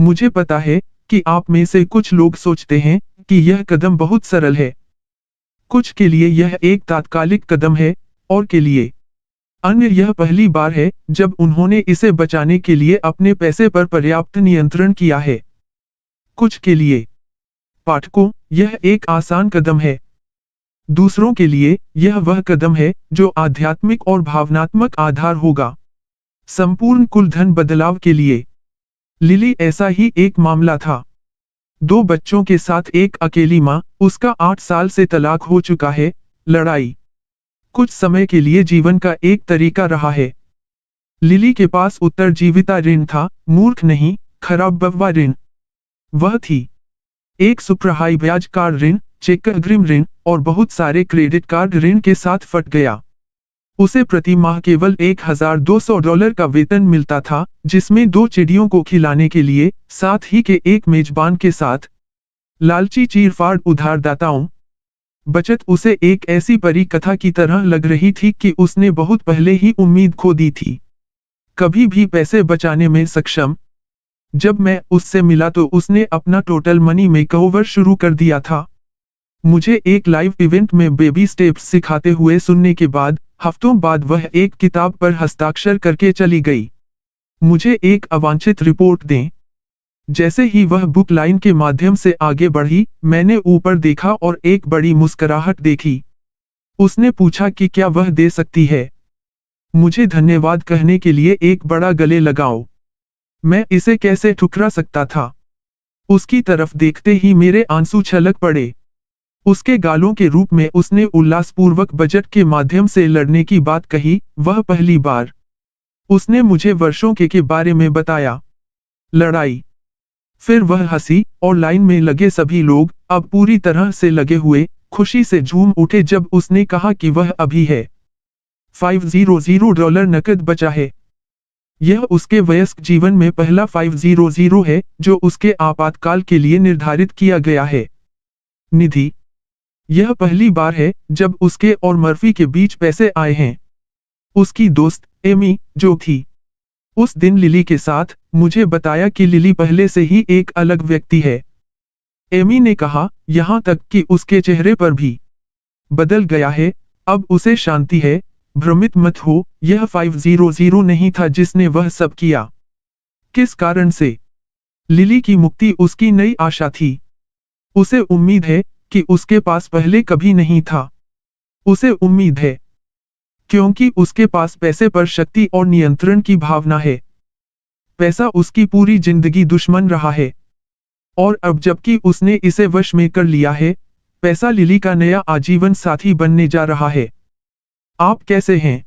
मुझे पता है कि आप में से कुछ लोग सोचते हैं कि यह कदम बहुत सरल है। कुछ के लिए यह एक तात्कालिक कदम है, और के लिए अन्य यह पहली बार है जब उन्होंने इसे बचाने के लिए अपने पैसे पर पर्याप्त नियंत्रण किया है। कुछ के लिए पाठकों, यह एक आसान कदम है। दूसरों के लिए यह वह कदम है जो आध्यात्मिक और भावनात्मक आधार होगा। संपूर्ण कुल धन बदलाव के लिए लिली ऐसा ही एक मामला था। 2 बच्चों के साथ एक अकेली माँ, उसका 8 साल से तलाक हो चुका है। लड़ाई कुछ समय के लिए जीवन का एक तरीका रहा है। लिली के पास उत्तरजीविता ऋण था, मूर्ख नहीं, खराब बव्वा ऋण। वह थी एक सुपर हाई ब्याज कार ऋण, चेक अग्रिम ऋण और बहुत सारे क्रेडिट कार्ड ऋण के साथ फट गया। उसे प्रति माह केवल $1200 का वेतन मिलता था, जिसमें 2 चिड़ियों को खिलाने के लिए, साथ ही के एक मेजबान के साथ। लालची चीरफाड़ उधारदाताओं। बचत उसे एक ऐसी परी कथा की तरह लग रही थी कि उसने बहुत पहले ही उम्मीद खो दी थी। कभी भी पैसे बचाने में सक्षम। जब मैं उससे मिला तो उसने अपना टोटल मनी मेकओवर शुरू कर दिया था। मुझे एक लाइव इवेंट में बेबी स्टेप्स सिखाते हुए सुनने के बाद, हफ्तों बाद वह एक किताब पर हस्ताक्षर करके चली गई। मुझे एक अवांछित रिपोर्ट दें। जैसे ही वह बुक लाइन के माध्यम से आगे बढ़ी, मैंने ऊपर देखा और एक बड़ी मुस्कुराहट देखी। उसने पूछा कि क्या वह दे सकती है। मुझे धन्यवाद कहने के लिए एक बड़ा गले लगाओ। मैं इसे कैसे ठुकरा सकता था। उसकी तरफ देखते ही मेरे आंसू छलक पड़े। उसके गालों के रूप में उसने उल्लासपूर्वक बजट के माध्यम से लड़ने की बात कही, वह पहली बार। उसने मुझे वर्षों के बारे में बताया। लड़ाई। फिर वह हंसी, और लाइन में लगे सभी लोग, अब पूरी तरह से लगे हुए, खुशी से झूम उठे जब उसने कहा कि वह अभी है $500 नकद बचा है। यह उसके वयस्क जीवन में पहला 500 है, जो उसके आपातकाल के लिए निर्धारित किया गया है। निधि। यह पहली बार है जब उसके और मर्फी के बीच पैसे आए हैं। उसकी दोस्त, एमी, जो थी उस दिन लिली के साथ, मुझे बताया कि लिली पहले से ही एक अलग व्यक्ति है। एमी ने कहा, यहाँ तक कि उसके चेहरे पर भी बदल गया है, अब उसे शांति है। भ्रमित मत हो, यह 500 नहीं था जिसने वह सब किया। किस कारण से? लिली की मुक्ति उसकी नई आशा थी। उसे उम्मीद है कि उसके पास पहले कभी नहीं था। उसे उम्मीद है क्योंकि उसके पास पैसे पर शक्ति और नियंत्रण की भावना है। पैसा उसकी पूरी जिंदगी दुश्मन रहा है, और अब जबकि उसने इसे वश में कर लिया है, पैसा लिली का नया आजीवन साथी बनने जा रहा है। आप कैसे हैं?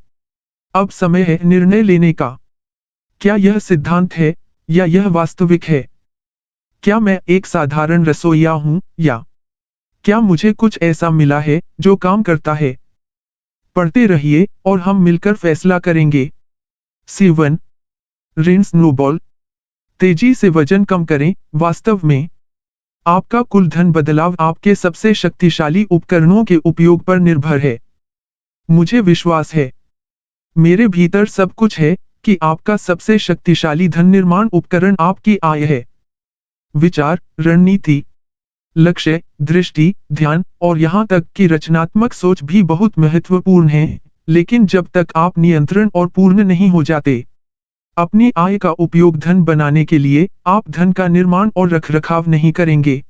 अब समय है निर्णय लेने का। क्या यह सिद्धांत है, या यह वास्तविक है? क्या मैं एक साधारण रसोइया हूं, या क्या मुझे कुछ ऐसा मिला है जो काम करता है? पढ़ते रहिए और हम मिलकर फैसला करेंगे। C1 ऋण स्नोबॉल। तेजी से वजन कम करें। वास्तव में आपका कुल धन बदलाव आपके सबसे शक्तिशाली उपकरणों के उपयोग पर निर्भर है। मुझे विश्वास है, मेरे भीतर सब कुछ है, कि आपका सबसे शक्तिशाली धन निर्माण उपकरण आपकी आय है। विचार, रणनीति, लक्ष्य, दृष्टि, ध्यान, और यहाँ तक कि रचनात्मक सोच भी बहुत महत्वपूर्ण है, लेकिन जब तक आप नियंत्रण और पूर्ण नहीं हो जाते, अपनी आय का उपयोग धन बनाने के लिए, आप धन का निर्माण और रखरखाव नहीं करेंगे।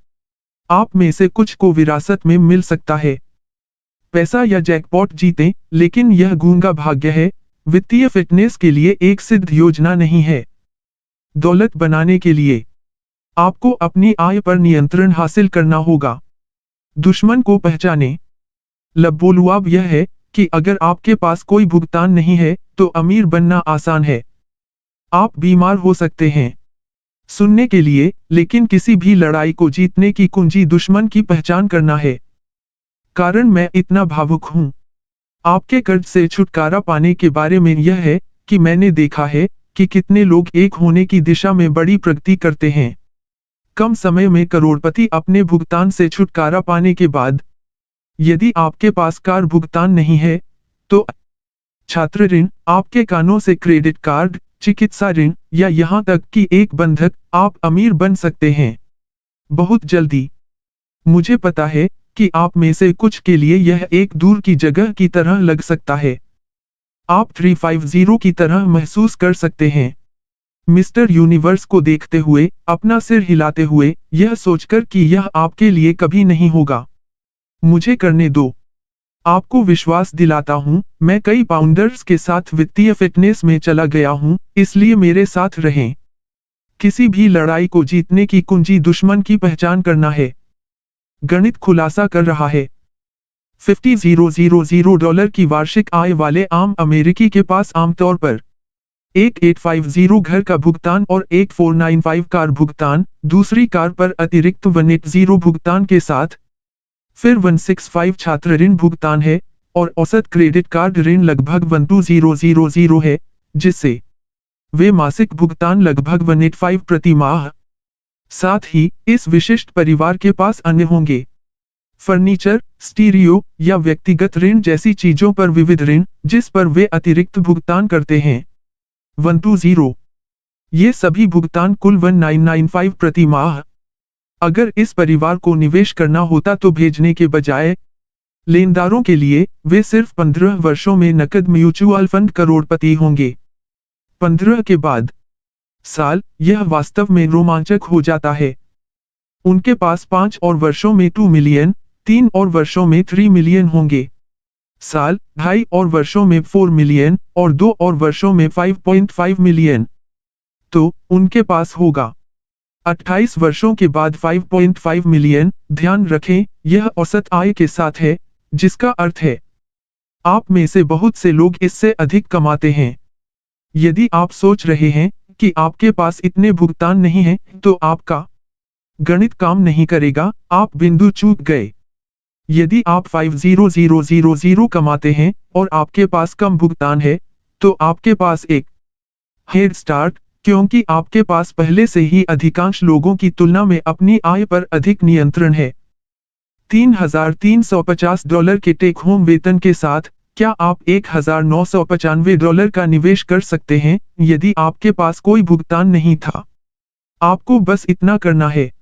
आप में से कुछ को विरासत में मिल सकता है पैसा या जैकपॉट जीतें, लेकिन यह गूंगा भाग्य है, वित्तीय फिटनेस के लिए एक सिद्ध योजना नहीं है। दौलत बनाने के लिए आपको अपनी आय पर नियंत्रण हासिल करना होगा। दुश्मन को पहचानें। लबोलुआब यह है कि अगर आपके पास कोई भुगतान नहीं है, तो अमीर बनना आसान है। आप बीमार हो सकते हैं सुनने के लिए, लेकिन किसी भी लड़ाई को जीतने की कुंजी दुश्मन की पहचान करना है। कारण मैं इतना भावुक हूं आपके कर्ज से छुटकारा पाने के बारे में यह है कि मैंने देखा है कि कितने लोग एक होने की दिशा में बड़ी प्रगति करते हैं, कम समय में करोड़पति अपने भुगतान से छुटकारा पाने के बाद। यदि आपके पास कार भुगतान नहीं है, तो छात्र ऋण, आपके कानों से क्रेडिट कार्ड, चिकित्सा ऋण या यहाँ तक कि एक बंधक, आप अमीर बन सकते हैं बहुत जल्दी। मुझे पता है कि आप में से कुछ के लिए यह एक दूर की जगह की तरह लग सकता है। आप 350 की तरह महसूस कर सकते हैं। मिस्टर यूनिवर्स को देखते हुए, अपना सिर हिलाते हुए, यह सोचकर कि यह आपके लिए कभी नहीं होगा। मुझे करने दो। आपको विश्वास दिलाता हूं, मैं कई पाउंडर्स के साथ वित्तीय फिटनेस में चला गया हूं, इसलिए मेरे साथ रहें। किसी भी लड़ाई को जीतने की कुंजी दुश्मन की पहचान करना है। गणित खुलासा कर रहा है। $50,000 की वार्षिक आय वाले आम अमेरिकी के पास आमतौर पर एक 850 घर का भुगतान और एक 495 कार भुगतान, दूसरी कार पर अतिरिक्त 180 भुगतान के साथ, फिर 165 छात्र ऋण भुगतान है, और औसत क्रेडिट कार्ड ऋण लगभग 12000 है, जिससे वे मासिक भुगतान लगभग 185 प्रति माह। साथ ही, इस विशिष्ट परिवार के पास अन्य होंगे फर्नीचर, स्टीरियो या व्यक्तिगत ऋण जैसी चीजों पर विविध ऋण, जिस पर वे अतिरिक्त भुगतान करते हैं। 120। ये सभी भुगतान कुल 1995 प्रति माह। अगर इस परिवार को निवेश करना होता तो भेजने के बजाय लेनदारों के लिए, वे सिर्फ 15 वर्षों में नकद म्यूचुअल फंड करोड़पति होंगे। 15 के बाद साल, यह वास्तव में रोमांचक हो जाता है। उनके पास 5 और वर्षों में 2 मिलियन, 3 और वर्षों में 3 मिलियन होंगे। साल, 2.5 और वर्षों में 4 मिलियन, और 2 और वर्षों में 5.5 मिलियन। तो, उनके पास होगा 28 वर्षों के बाद 5.5 मिलियन। ध्यान रखें, यह औसत आय के साथ है, जिसका अर्थ है आप में से बहुत से लोग इससे अधिक कमाते हैं। यदि आप सोच रहे हैं कि आपके पास इतने भुगतान नहीं हैं, तो आपका गणित काम नहीं करेगा, आप बिंदु चूक गए। यदि आप 50,000 कमाते हैं और आपके पास कम भुगतान है, तो आपके पास एक हेड स्टार्ट, क्योंकि आपके पास पहले से ही अधिकांश लोगों की तुलना में अपनी आय पर अधिक नियंत्रण है। $3,350 के टेक होम वेतन के साथ, क्या आप $1,995 का निवेश कर सकते हैं, यदि आपके पास कोई भुगतान नहीं था? आपको बस इतना करना है।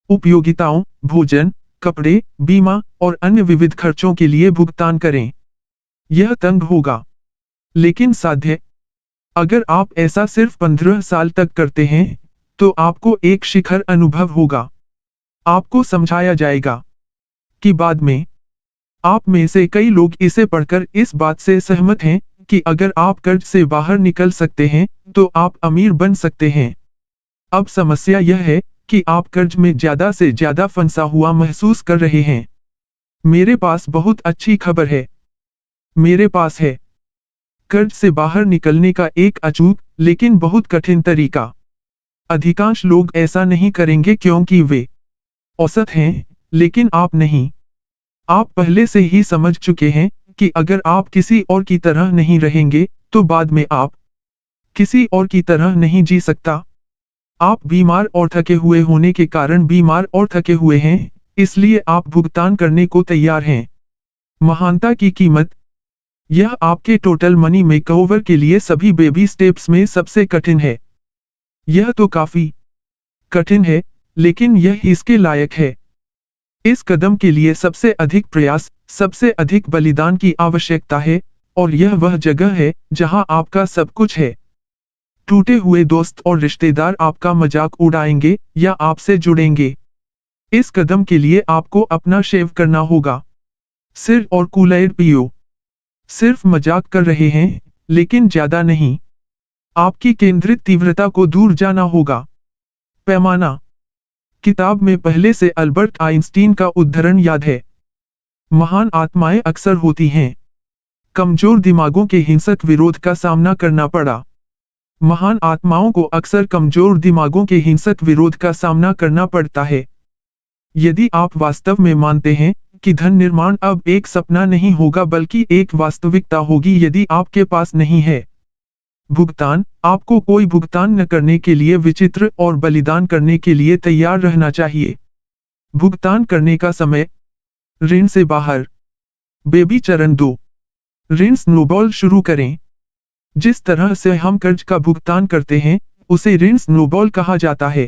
उपयोगिताओं, भोजन, कपड़े, बीमा और अन्य विविध खर्चों के लिए भुगतान करें। यह तंग होगा, लेकिन साध्य। अगर आप ऐसा सिर्फ 15 साल तक करते हैं, तो आपको एक शिखर अनुभव होगा। आपको समझाया जाएगा कि बाद में, आप में से कई लोग इसे पढ़कर इस बात से सहमत हैं कि अगर आप कर्ज से बाहर निकल सकते हैं, तो आप अमीर बन सकते हैं। अब समस्या यह है कि आप कर्ज में ज्यादा से ज्यादा फंसा हुआ महसूस कर रहे हैं। मेरे पास बहुत अच्छी खबर है। मेरे पास है कर्ज से बाहर निकलने का एक अचूक, लेकिन बहुत कठिन तरीका। अधिकांश लोग ऐसा नहीं करेंगे क्योंकि वे औसत हैं, लेकिन आप नहीं। आप पहले से ही समझ चुके हैं कि अगर आप किसी और की तरह नहीं रहेंगे, तो बाद में आप किसी और की तरह नहीं जी सकता। आप बीमार और थके हुए होने के कारण बीमार और थके हुए हैं, इसलिए आप भुगतान करने को तैयार हैं। महानता की कीमत। यह आपके टोटल मनी मेकओवर के लिए सभी बेबी स्टेप्स में सबसे कठिन है। यह तो काफी कठिन है, लेकिन यह इसके लायक है। इस कदम के लिए सबसे अधिक प्रयास, सबसे अधिक बलिदान की आवश्यकता है, और यह वह जगह है जहां आपका सब कुछ है। टूटे हुए दोस्त और रिश्तेदार आपका मजाक उड़ाएंगे या आपसे जुड़ेंगे। इस कदम के लिए आपको अपना शेव करना होगा। सिर और कूलएड पियो। सिर्फ मजाक कर रहे हैं, लेकिन ज्यादा नहीं। आपकी केंद्रित तीव्रता को दूर जाना होगा। पैमाना। किताब में पहले से अल्बर्ट आइंस्टीन का उद्धरण याद है। महान आत्माएं अक्सर होती हैं। कमजोर दिमागों के हिंसक विरोध का सामना करना पड़ा। महान आत्माओं को अक्सर कमजोर दिमागों के हिंसक विरोध का सामना करना पड़ता है। यदि आप वास्तव में मानते हैं कि धन निर्माण अब एक सपना नहीं होगा बल्कि एक वास्तविकता होगी, यदि आपके पास नहीं है भुगतान, आपको कोई भुगतान न करने के लिए विचित्र और बलिदान करने के लिए तैयार रहना चाहिए। भुगतान करने का समय। ऋण से बाहर। बेबी चरण 2। ऋण स्नोबॉल शुरू करें। जिस तरह से हम कर्ज का भुगतान करते हैं, उसे ऋण स्नोबॉल कहा जाता है।